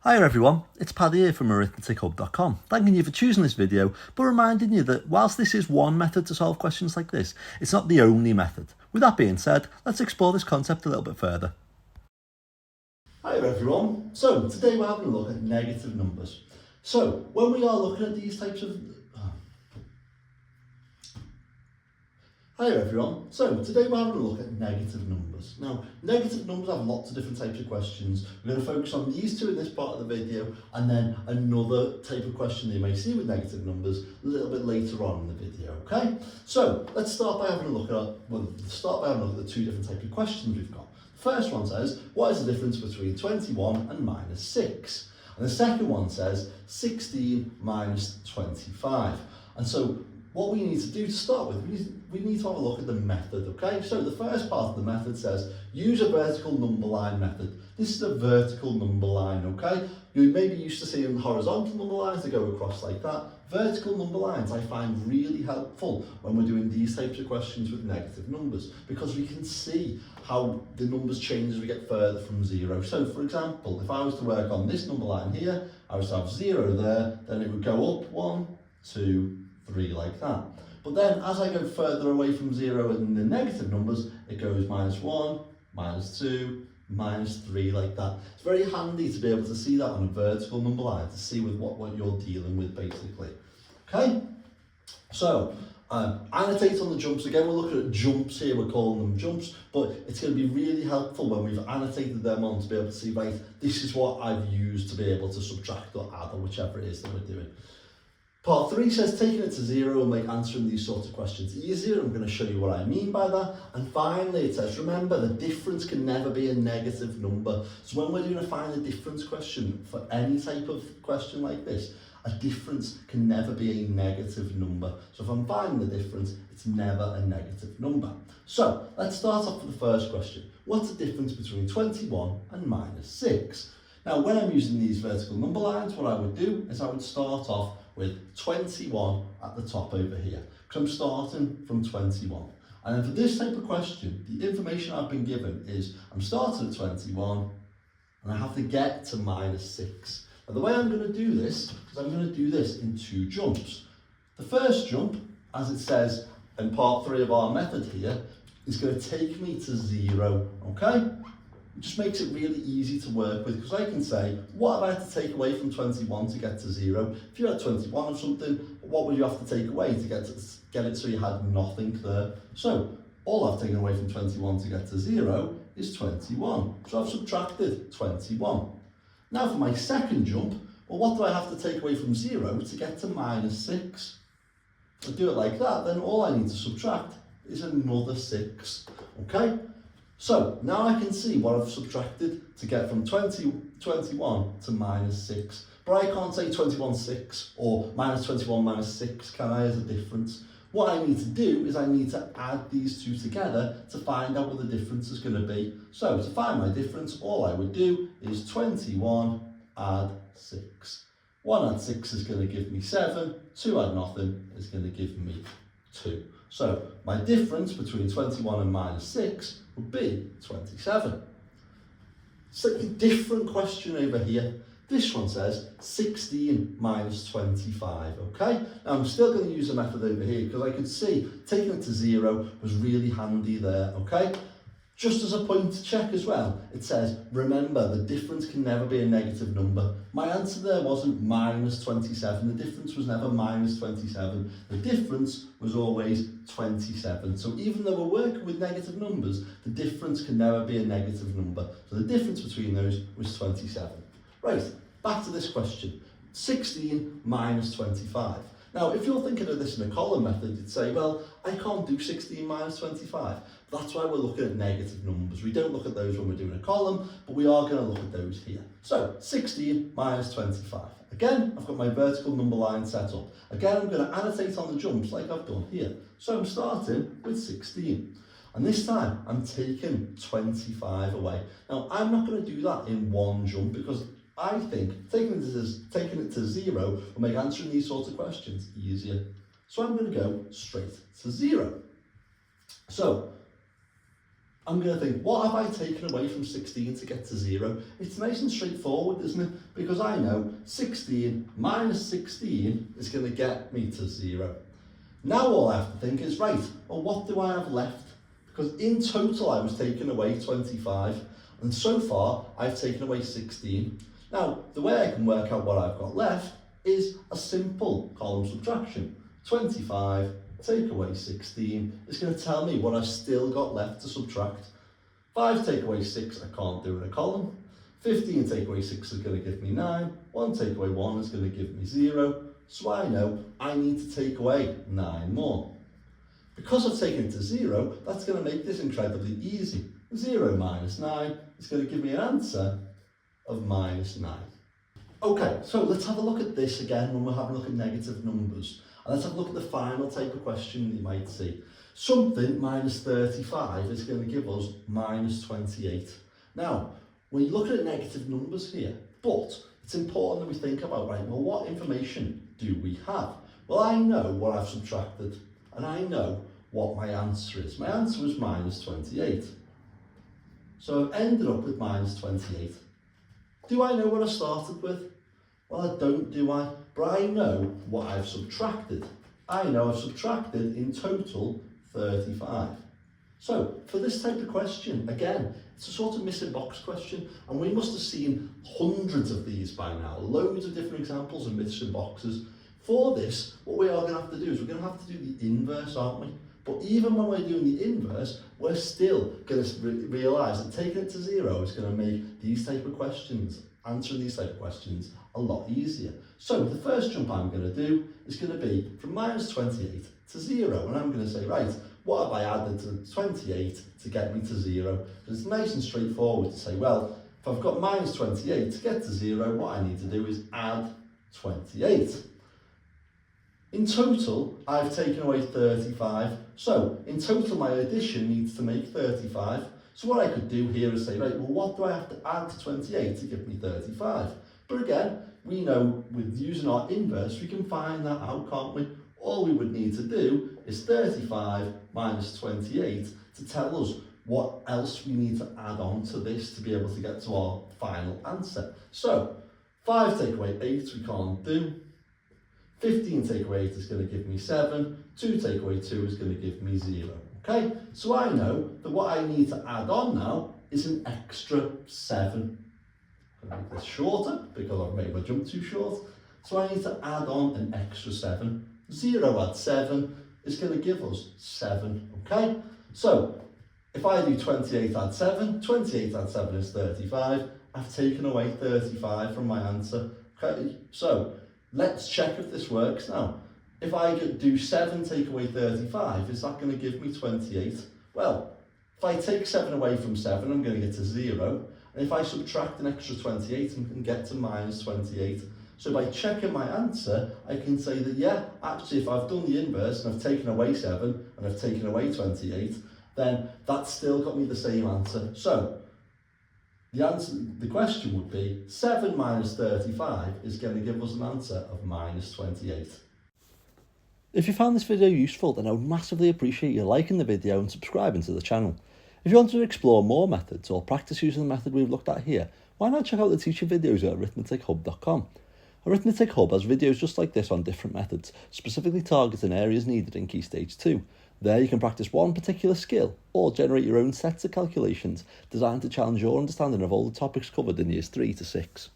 Hi everyone, it's Paddy here from arithmetichub.com, thanking you for choosing this video, but reminding you that whilst this is one method to solve questions like this, it's not the only method. With that being said, let's explore this concept a little bit further. Hi everyone, so today we're having a look at negative numbers. So when we are looking at these types of... Hi everyone, so today we're having a look at negative numbers. Now, negative numbers have lots of different types of questions. We're going to focus on these two in this part of the video, and then another type of question you may see with negative numbers a little bit later on in the video, okay? So, let's start by having a look at, the two different types of questions we've got. The first one says, what is the difference between 21 and minus 6? And the second one says, 16 minus 25. And so, what we need to do to start with, we need to have a look at the method, okay? So the first part of the method says, use a vertical number line method. This is a vertical number line, okay? You may be used to seeing horizontal number lines that go across like that. Vertical number lines I find really helpful when we're doing these types of questions with negative numbers, because we can see how the numbers change as we get further from zero. So for example, if I was to work on this number line here, I was to have 0 there, then it would go up 1, 2, 3 like that. But then as I go further away from 0 in the negative numbers, it goes minus 1, minus 2, minus 3 like that. It's very handy to be able to see that on a vertical number line, to see with what you're dealing with basically. Okay, so annotate on the jumps. Again, we're looking at jumps here, we're calling them jumps, but it's going to be really helpful when we've annotated them on to be able to see, right, this is what I've used to be able to subtract or add or whichever it is that we're doing. Part 3 says taking it to 0 will make answering these sorts of questions easier. I'm going to show you what I mean by that. And finally it says, remember, the difference can never be a negative number. So when we're doing a find the difference question for any type of question like this, a difference can never be a negative number. So if I'm finding the difference, it's never a negative number. So let's start off with the first question. What's the difference between 21 and minus 6? Now, when I'm using these vertical number lines, what I would do is I would start off with 21 at the top over here, because I'm starting from 21. And then for this type of question, the information I've been given is I'm starting at 21 and I have to get to minus 6. Now the way I'm going to do this is I'm going to do this in 2 jumps. The first jump, as it says in part 3 of our method here, is going to take me to 0, okay? It just makes it really easy to work with, because I can say, what have I had to take away from 21 to get to 0? If you had 21 of something, what would you have to take away to get it so you had nothing there? So all I've taken away from 21 to get to 0 is 21. So I've subtracted 21. Now for my second jump, well, what do I have to take away from 0 to get to minus 6? If I do it like that, then all I need to subtract is another 6, okay? So now I can see what I've subtracted to get from 21 to minus 6. But I can't say 21 6 or minus 21 minus 6, can I, as a difference? What I need to do is I need to add these two together to find out what the difference is going to be. So to find my difference, all I would do is 21 add 6. 1 add 6 is going to give me 7, 2 add nothing is going to give me 2. So my difference between 21 and minus 6 would be 27. Slightly different question over here. This one says 16 minus 25, okay? Now I'm still going to use the method over here because I could see taking it to 0 was really handy there, okay? Just as a point to check as well, it says, remember, the difference can never be a negative number. My answer there wasn't minus 27. The difference was never minus 27. The difference was always 27. So even though we're working with negative numbers, the difference can never be a negative number. So the difference between those was 27. Right, back to this question. 16 minus 25. Now, if you're thinking of this in a column method, you'd say, well, I can't do 16 minus 25. That's why we're looking at negative numbers. We don't look at those when we're doing a column, but we are going to look at those here. So, 16 minus 25. Again, I've got my vertical number line set up. Again, I'm going to annotate on the jumps like I've done here. So I'm starting with 16. And this time, I'm taking 25 away. Now, I'm not going to do that in one jump because I think taking it to 0 will make answering these sorts of questions easier. So I'm going to go straight to 0. So I'm going to think, what have I taken away from 16 to get to 0? It's nice and straightforward, isn't it? Because I know 16 minus 16 is going to get me to 0. Now all I have to think is, right, well, what do I have left? Because in total I was taking away 25, and so far I've taken away 16. Now, the way I can work out what I've got left is a simple column subtraction. 25 take away 16 is going to tell me what I've still got left to subtract. 5 take away 6, I can't do in a column. 15 take away 6 is going to give me 9. 1 take away 1 is going to give me 0. So I know I need to take away 9 more. Because I've taken it to 0, that's going to make this incredibly easy. 0 minus 9 is going to give me an answer of minus 9. Okay, so let's have a look at this again when we're having a look at negative numbers. And let's have a look at the final type of question that you might see. Something minus 35 is going to give us minus 28. Now, we're looking at negative numbers here, but it's important that we think about, right, well, what information do we have? Well, I know what I've subtracted, and I know what my answer is. My answer is minus 28. So I've ended up with minus 28. Do I know what I started with? Well, I don't, do I? But I know what I've subtracted. I know I've subtracted in total 35. So for this type of question, again, it's a sort of missing box question, and we must have seen hundreds of these by now, loads of different examples of missing boxes. For this, what we are going to have to do is we're going to have to do the inverse, aren't we? But even when we're doing the inverse, we're still going to realise that taking it to 0 is going to make these type of questions, answering these type of questions, a lot easier. So the first jump I'm going to do is going to be from minus 28 to 0, and I'm going to say, right, what have I added to 28 to get me to 0? And it's nice and straightforward to say, well, if I've got minus 28 to get to 0, what I need to do is add 28. In total, I've taken away 35. So in total, my addition needs to make 35. So what I could do here is say, right, well, what do I have to add to 28 to give me 35? But again, we know with using our inverse, we can find that out, can't we? All we would need to do is 35 minus 28 to tell us what else we need to add on to this to be able to get to our final answer. So 5 take away 8 we can't do. 15 take away 8 is going to give me 7. 2 take away 2 is going to give me 0. Okay, so I know that what I need to add on now is an extra 7. I'm going to make this shorter because I've made my jump too short. So I need to add on an extra 7. 0 add 7 is going to give us 7. Okay, so if I do 28 add 7, 28 add 7 is 35. I've taken away 35 from my answer. Okay, so let's check if this works now. If I do 7 take away 35, is that going to give me 28? Well, if I take 7 away from 7, I'm going to get to 0. And if I subtract an extra 28, I can get to minus 28. So by checking my answer, I can say that, yeah, actually, if I've done the inverse and I've taken away 7 and I've taken away 28, then that's still got me the same answer. So the question would be 7 minus 35 is going to give us an answer of minus 28. If you found this video useful, then I would massively appreciate you liking the video and subscribing to the channel. If you want to explore more methods or practice using the method we've looked at here, why not check out the teacher videos at arithmetichub.com. Arithmetic Hub has videos just like this on different methods, specifically targeting areas needed in Key Stage 2. There you can practice one particular skill, or generate your own sets of calculations designed to challenge your understanding of all the topics covered in Years 3 to 6.